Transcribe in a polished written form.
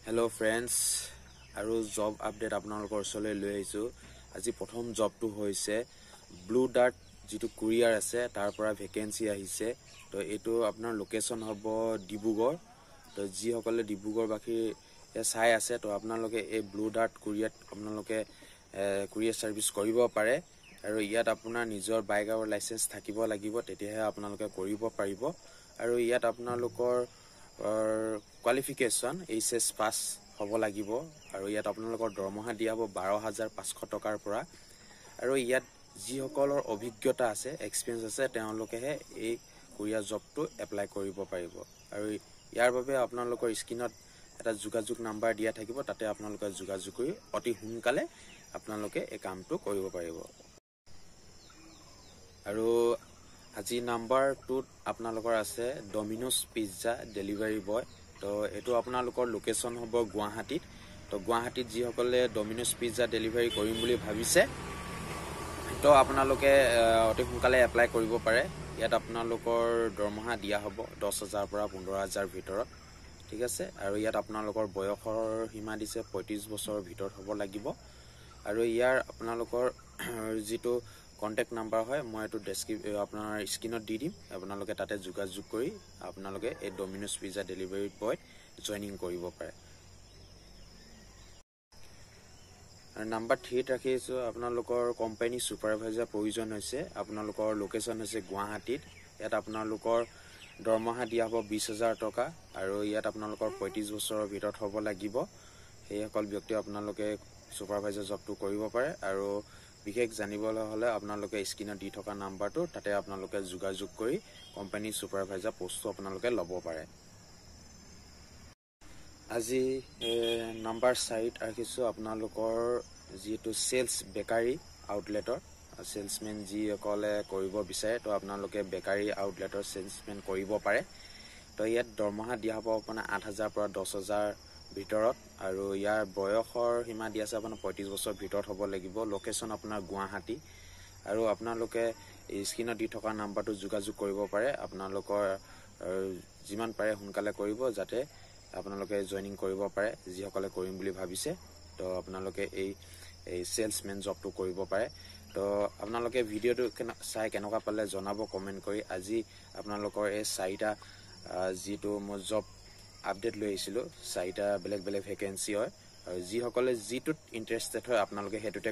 Hello friends আৰু job update আপোনালোকৰ ওচৰলৈ লৈ আহিছো। আজি প্ৰথম জবটো হৈছে ব্লু ডাৰ্ট যেটো কুৰিয়াৰ আছে তাৰ পৰা ভ্যাকেন্সি আহিছে। তো এটো আপোনাৰ লোকেশন হ'ব ডিব্ৰুগড়। তো যি সকলে ডিব্ৰুগড়বাসী চাই আছে তো আপোনালোকে এই ব্লু ডাৰ্ট কুৰিয়াৰত আপোনালোকে কুৰিয়াৰ সাৰ্ভিস কৰিব পাৰে আৰু ইয়াত আপোনাৰ নিজৰ বাইক আৰু লাইসেন্স থাকিব লাগিব, তেতিয়াহে আপোনালোকে কৰিব পাৰিব। আৰু ইয়াত আপোনালোকৰ কোৱালিফিকেশন এইচএস পাস হ'ব লাগিব আৰু ইয়াত আপোনালোকৰ দৰমহা দিয়া হ'ব 12,500 টকাৰ পৰা। আৰু ইয়াত যি সকলৰ অভিজ্ঞতা আছে এক্সপেৰিয়েন্স আছে তেওঁলোকেহে এই কুৰিয়াৰ জবটো এপ্লাই কৰিব পাৰিব। আৰু ইয়াৰ বাবে আপোনালোকৰ স্ক্ৰিনত এটা যোগাযোগ নাম্বাৰ দিয়া থাকিব, তাতে আপোনালোকে যোগাযোগ কৰি অতি সোনকালে আপোনালোকে এই কামটো কৰিব পাৰিব। আৰু আজি নাম্বাৰটোত আপোনালোকৰ আছে ডমিনোজ পিজ্জা ডেলিভাৰী বয়। তো এটো আপোনালোকৰ লোকেশন হ'ব গুৱাহাটীত। তো গুৱাহাটীত যি সকলে ডমিনোজ পিজ্জা ডেলিভাৰী কৰিম বুলি ভাবিছে তো আপোনালোকে অতি সোনকালে এপ্লাই কৰিব পাৰে। ইয়াত আপোনালোকৰ দৰমহা দিয়া হ'ব 10,000 পৰা 15,000 ভিতৰত, ঠিক আছে। আৰু ইয়াত আপোনালোকৰ বয়সৰ সীমা দিছে 35 বছৰৰ ভিতৰত হ'ব লাগিব। আৰু ইয়াৰ আপোনালোকৰ যেটো কন্টাক্ট নাম্বাৰ হয় মই এটো আপোনাৰ স্ক্ৰিনত দি দিম, আপোনালোকে তাতে যোগাযোগ কৰি আপোনালোকে এই Domino's pizza delivery boy joining কৰিব পাৰে। নাম্বাৰ 3 ৰাখিছো আপোনালোকৰ কোম্পানী সুপাৰভাইজাৰ প্ৰয়োজন হৈছে। আপোনালোকৰ লোকেশন হৈছে গুৱাহাটীত। ইয়াত আপোনালোকৰ দৰমহা দিয়া হ'ব 20,000 টকা আৰু ইয়াত আপোনালোকৰ 35 বছৰৰ ভিতৰত হ'ব লাগিব। এই সকল ব্যক্তি আপোনালোকে সুপাৰভাইজাৰ জবটো কৰিব পাৰে। আৰু বিশেষ জানিবলৈ হলে আপোনালোকে স্ক্ৰিনত দি থকা নাম্বাৰটো তাতে আপোনালোকে যোগাযোগ কৰি কোম্পানী সুপাৰভাইজাৰ পোষ্টটো আপোনালোকে ল'ব পাৰে। আজি নাম্বাৰ 4 ৰাখিছো আপোনালোকৰ যেটো সেলস বেকাৰী আউটলেটৰ সেলসম্যান যি সকলে কৰিব বিচাৰে তো আপোনালোকে বেকাৰী আউটলেটৰ সেলসম্যান কৰিব পাৰে। তো ইয়াত দৰমহা দিয়া হ'ব আপোনাৰ 8,000 পৰা 10,000 ভিতৰত আৰু ইয়াৰ বয়সৰ সীমা দিয়া আছে আপোনাৰ 35 বছৰৰ ভিতৰত হ'ব লাগিব। লোকেশন আপোনাৰ গুৱাহাটী। আৰু আপোনালোকে স্ক্ৰিনত দি থকা নাম্বাৰটো যোগাযোগ কৰিব পাৰে। আপোনালোকৰ যিমান পাৰে সোনকালে কৰিব যাতে আপোনালোকে জয়নিং কৰিব পাৰে যি সকলে কৰিম বুলি ভাবিছে। তো আপোনালোকে এই সেলসম্যান জবটো কৰিব পাৰে। তো আপোনালোকে ভিডিওটো চাই কেনেকুৱা পালে জনাব কমেন্ট কৰি। আজি আপোনালোকৰ এই 4টা যেটো মই জব আপডেট লৈ আহিছিলো 4টা বেলেগ বেলেগ ভ্যাকেন্সি হয় আৰু যি সকলে যেটোত ইন্টাৰেস্টেড হয় আপোনালোকে হেতুতে